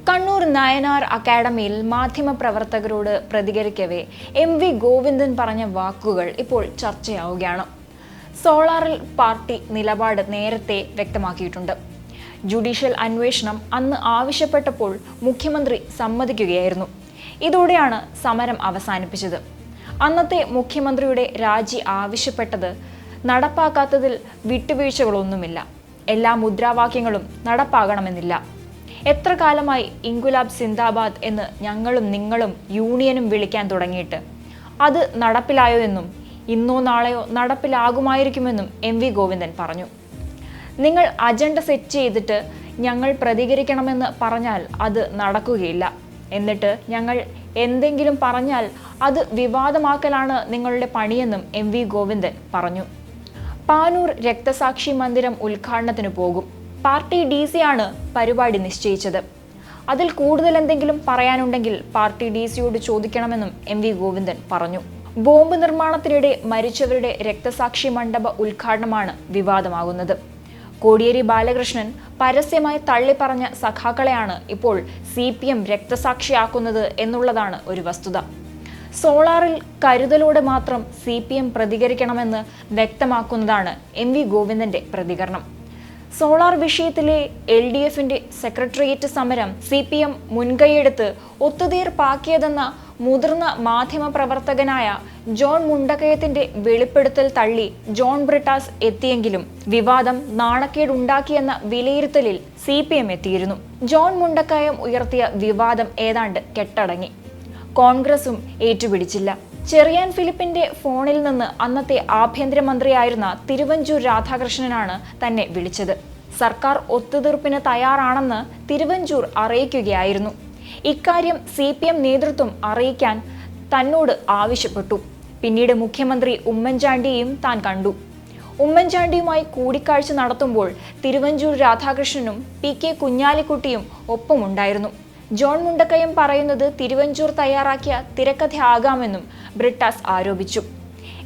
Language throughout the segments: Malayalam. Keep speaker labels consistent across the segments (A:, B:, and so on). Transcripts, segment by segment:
A: കണ്ണൂർ നയനാർ അക്കാഡമിയിൽ മാധ്യമപ്രവർത്തകരോട് പ്രതികരിക്കവേ എം.വി. ഗോവിന്ദൻ പറഞ്ഞ വാക്കുകൾ ഇപ്പോൾ ചർച്ചയാവുകയാണ്. സോളാറിൽ പാർട്ടി നിലപാട് നേരത്തെ വ്യക്തമാക്കിയിട്ടുണ്ട്. ജുഡീഷ്യൽ അന്വേഷണം അന്ന് ആവശ്യപ്പെട്ടപ്പോൾ മുഖ്യമന്ത്രി സമ്മതിക്കുകയായിരുന്നു. ഇതോടെയാണ് സമരം അവസാനിപ്പിച്ചത്. അന്നത്തെ മുഖ്യമന്ത്രിയുടെ രാജി ആവശ്യപ്പെട്ടത് നടപ്പാക്കാത്തതിൽ വിട്ടുവീഴ്ചകളൊന്നുമില്ല. എല്ലാ മുദ്രാവാക്യങ്ങളും നടപ്പാകണമെന്നില്ല. എത്ര കാലമായി ഇൻകുലാബ് സിന്ദാബാദ് എന്ന് ഞങ്ങളും നിങ്ങളും യൂണിയനും വിളിക്കാൻ തുടങ്ങിയിട്ട് അത് നടപ്പിലായോ എന്നും ഇന്നോ നാളെയോ നടപ്പിലാകുമായിരിക്കുമെന്നും എം.വി. ഗോവിന്ദൻ പറഞ്ഞു. നിങ്ങൾ അജണ്ട സെറ്റ് ചെയ്തിട്ട് ഞങ്ങൾ പ്രതികരിക്കണമെന്ന് പറഞ്ഞാൽ അത് നടക്കുകയില്ല. എന്നിട്ട് ഞങ്ങൾ എന്തെങ്കിലും പറഞ്ഞാൽ അത് വിവാദമാക്കലാണ് നിങ്ങളുടെ പണിയെന്നും എം.വി. ഗോവിന്ദൻ പറഞ്ഞു. പാനൂർ രക്തസാക്ഷി മന്ദിരം ഉദ്ഘാടനത്തിന് പോകും. പാർട്ടി DC ആണ് പരിപാടി നിശ്ചയിച്ചത്. അതിൽ കൂടുതൽ എന്തെങ്കിലും പറയാനുണ്ടെങ്കിൽ പാർട്ടി DC ചോദിക്കണമെന്നും എം.വി. ഗോവിന്ദൻ പറഞ്ഞു. ബോംബ് നിർമ്മാണത്തിനിടെ മരിച്ചവരുടെ രക്തസാക്ഷി മണ്ഡപ ഉദ്ഘാടനമാണ് വിവാദമാകുന്നത്. കോടിയേരി ബാലകൃഷ്ണൻ പരസ്യമായി തള്ളിപ്പറഞ്ഞ സഖാക്കളെയാണ് ഇപ്പോൾ CPM രക്തസാക്ഷിയാക്കുന്നത് എന്നുള്ളതാണ് ഒരു വസ്തുത. സോളാറിൽ കരുതലോടെ മാത്രം CPM പ്രതികരിക്കണമെന്ന് വ്യക്തമാക്കുന്നതാണ് എം.വി. ഗോവിന്ദന്റെ പ്രതികരണം. സോളാർ വിഷയത്തിലെ LDFന്റെ സെക്രട്ടേറിയറ്റ് സമരം CPM മുൻകൈയെടുത്ത് ഒത്തുതീർപ്പാക്കിയതെന്ന മുതിർന്ന മാധ്യമപ്രവർത്തകനായ ജോൺ മുണ്ടക്കയത്തിന്റെ വെളിപ്പെടുത്തൽ തള്ളി ജോൺ ബ്രിട്ടാസ് എത്തിയെങ്കിലും വിവാദം നാണക്കേടുണ്ടാക്കിയെന്ന വിലയിരുത്തലിൽ CPM എത്തിയിരുന്നു. ജോൺ മുണ്ടക്കയം ഉയർത്തിയ വിവാദം ഏതാണ്ട് കെട്ടടങ്ങി. കോൺഗ്രസും ഏറ്റുപിടിച്ചില്ല. ചെറിയാൻ ഫിലിപ്പിന്റെ ഫോണിൽ നിന്ന് അന്നത്തെ ആഭ്യന്തരമന്ത്രിയായിരുന്ന തിരുവഞ്ചൂർ രാധാകൃഷ്ണനാണ് തന്നെ വിളിച്ചത്. സർക്കാർ ഒത്തുതീർപ്പിന് തയ്യാറാണെന്ന് തിരുവഞ്ചൂർ അറിയിക്കുകയായിരുന്നു. ഇക്കാര്യം CPM നേതൃത്വം അറിയിക്കാൻ തന്നോട് ആവശ്യപ്പെട്ടു. പിന്നീട് മുഖ്യമന്ത്രി ഉമ്മൻചാണ്ടിയെയും താൻ കണ്ടു. ഉമ്മൻചാണ്ടിയുമായി കൂടിക്കാഴ്ച നടത്തുമ്പോൾ തിരുവഞ്ചൂർ രാധാകൃഷ്ണനും P.K. കുഞ്ഞാലിക്കുട്ടിയും ഒപ്പമുണ്ടായിരുന്നു. ജോൺ മുണ്ടക്കയം പറയുന്നത് തിരുവഞ്ചൂർ തയ്യാറാക്കിയ തിരക്കഥയാകാമെന്നും ബ്രിട്ടാസ് ആരോപിച്ചു.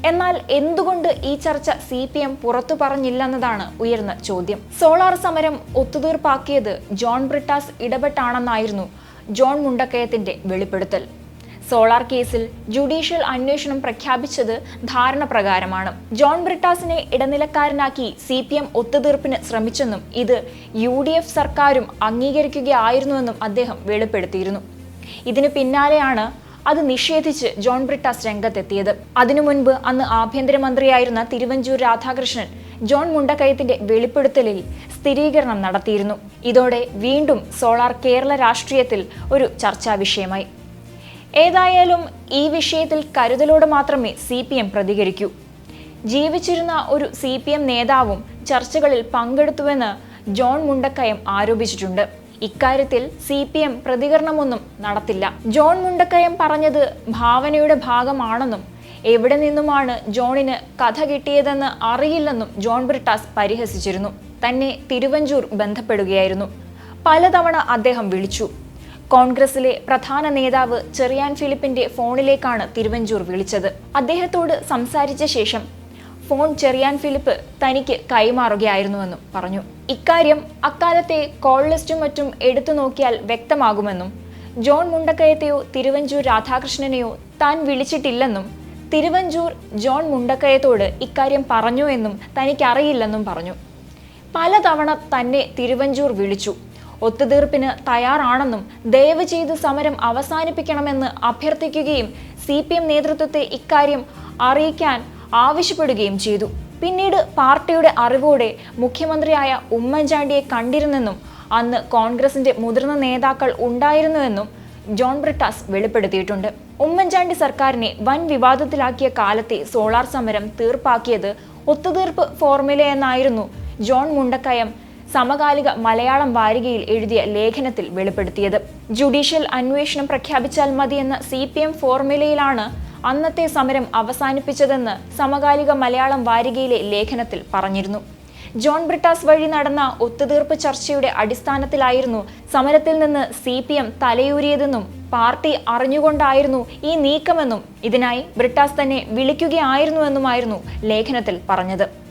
A: എന്നാൽ എന്തുകൊണ്ട് ഈ ചർച്ച CPM പുറത്തു പറഞ്ഞില്ലെന്നതാണ് ഉയർന്ന ചോദ്യം. സോളാർ സമരം ഒത്തുതീർപ്പാക്കിയത് ജോൺ ബ്രിട്ടാസ് ഇടപെട്ടാണെന്നായിരുന്നു ജോൺ മുണ്ടക്കയത്തിന്റെ വെളിപ്പെടുത്തൽ. സോളാർ കേസിൽ ജുഡീഷ്യൽ അന്വേഷണം പ്രഖ്യാപിച്ചത് ധാരണ പ്രകാരമാണ്. ജോൺ ബ്രിട്ടാസിനെ ഇടനിലക്കാരനാക്കി CPM ഒത്തുതീർപ്പിന് ശ്രമിച്ചെന്നും ഇത് UDF സർക്കാരും അംഗീകരിക്കുകയായിരുന്നുവെന്നും അദ്ദേഹം വെളിപ്പെടുത്തിയിരുന്നു. ഇതിന് പിന്നാലെയാണ് അത് നിഷേധിച്ച് ജോൺ ബ്രിട്ടാസ് രംഗത്തെത്തിയത്. അതിനു മുൻപ് അന്ന് ആഭ്യന്തരമന്ത്രിയായിരുന്ന തിരുവഞ്ചൂർ രാധാകൃഷ്ണൻ ജോൺ മുണ്ടക്കയത്തിന്റെ വെളിപ്പെടുത്തലിൽ സ്ഥിരീകരണം നടത്തിയിരുന്നു. ഇതോടെ വീണ്ടും സോളാർ കേരള രാഷ്ട്രീയത്തിൽ ഒരു ചർച്ചാ വിഷയമായി. ഏതായാലും ഈ വിഷയത്തിൽ കരുതലോടെ മാത്രമേ CPM പ്രതികരിക്കൂ. ജീവിച്ചിരുന്ന ഒരു CPM നേതാവും ചർച്ചകളിൽ പങ്കെടുത്തുവെന്ന് ജോൺ മുണ്ടക്കയം ആരോപിച്ചിട്ടുണ്ട്. ഇക്കാര്യത്തിൽ CPM പ്രതികരണമൊന്നും നടത്തില്ല. ജോൺ മുണ്ടക്കയം പറഞ്ഞത് ഭാവനയുടെ ഭാഗമാണെന്നും എവിടെ നിന്നുമാണ് ജോണിന് കഥ കിട്ടിയതെന്ന് അറിയില്ലെന്നും ജോൺ ബ്രിട്ടാസ് പരിഹസിച്ചിരുന്നു. തന്നെ തിരുവഞ്ചൂർ ബന്ധപ്പെടുകയായിരുന്നു. പലതവണ അദ്ദേഹം വിളിച്ചു. കോൺഗ്രസിലെ പ്രധാന നേതാവ് ചെറിയാൻ ഫിലിപ്പിന്റെ ഫോണിലേക്കാണ് തിരുവഞ്ചൂർ വിളിച്ചത്. അദ്ദേഹത്തോട് സംസാരിച്ച ശേഷം ഫോൺ ചെറിയാൻ ഫിലിപ്പ് തനിക്ക് കൈമാറുകയായിരുന്നുവെന്നും പറഞ്ഞു. ഇക്കാര്യം അക്കാലത്തെ കോൾ ലിസ്റ്റും മറ്റും എടുത്തു നോക്കിയാൽ വ്യക്തമാകുമെന്നും ജോൺ മുണ്ടക്കയത്തെയോ തിരുവഞ്ചൂർ രാധാകൃഷ്ണനെയോ താൻ വിളിച്ചിട്ടില്ലെന്നും തിരുവഞ്ചൂർ ജോൺ മുണ്ടക്കയത്തോട് ഇക്കാര്യം പറഞ്ഞു എന്നും തനിക്കറിയില്ലെന്നും പറഞ്ഞു. പലതവണ തന്നെ തിരുവഞ്ചൂർ വിളിച്ചു. ഒത്തുതീർപ്പിന് തയ്യാറാണെന്നും ദയവ് ചെയ്ത് സമരം അവസാനിപ്പിക്കണമെന്ന് അഭ്യർത്ഥിക്കുകയും CPM നേതൃത്വത്തെ ഇക്കാര്യം അറിയിക്കാൻ ആവശ്യപ്പെടുകയും ചെയ്തു. പിന്നീട് പാർട്ടിയുടെ അറിവോടെ മുഖ്യമന്ത്രിയായ ഉമ്മൻചാണ്ടിയെ കണ്ടിരുന്നെന്നും അന്ന് കോൺഗ്രസിന്റെ മുതിർന്ന നേതാക്കൾ ഉണ്ടായിരുന്നുവെന്നും ജോൺ ബ്രിട്ടാസ് വെളിപ്പെടുത്തിയിട്ടുണ്ട്. ഉമ്മൻചാണ്ടി സർക്കാരിനെ വൻ വിവാദത്തിലാക്കിയ കാലത്തെ സോളാർ സമരം തീർപ്പാക്കിയത് ഒത്തുതീർപ്പ് ഫോർമുലയെന്നായിരുന്നു ജോൺ മുണ്ടക്കയം സമകാലിക മലയാളം വാരികയിൽ എഴുതിയ ലേഖനത്തിൽ വെളിപ്പെടുത്തിയത്. ജുഡീഷ്യൽ അന്വേഷണം പ്രഖ്യാപിച്ചാൽ മതിയെന്ന CPM ഫോർമുലയിലാണ് അന്നത്തെ സമരം അവസാനിപ്പിച്ചതെന്ന് സമകാലിക മലയാളം വാരികയിലെ ലേഖനത്തിൽ പറഞ്ഞിരുന്നു. ജോൺ ബ്രിട്ടാസ് വഴി നടന്ന ഒത്തുതീർപ്പ് ചർച്ചയുടെ അടിസ്ഥാനത്തിലായിരുന്നു സമരത്തിൽ നിന്ന് CPM തലയൂരിയതെന്നും പാർട്ടി അറിഞ്ഞുകൊണ്ടായിരുന്നു ഈ നീക്കമെന്നും ഇതിനായി ബ്രിട്ടാസ് തന്നെ വിളിക്കുകയായിരുന്നുവെന്നുമായിരുന്നു ലേഖനത്തിൽ പറഞ്ഞത്.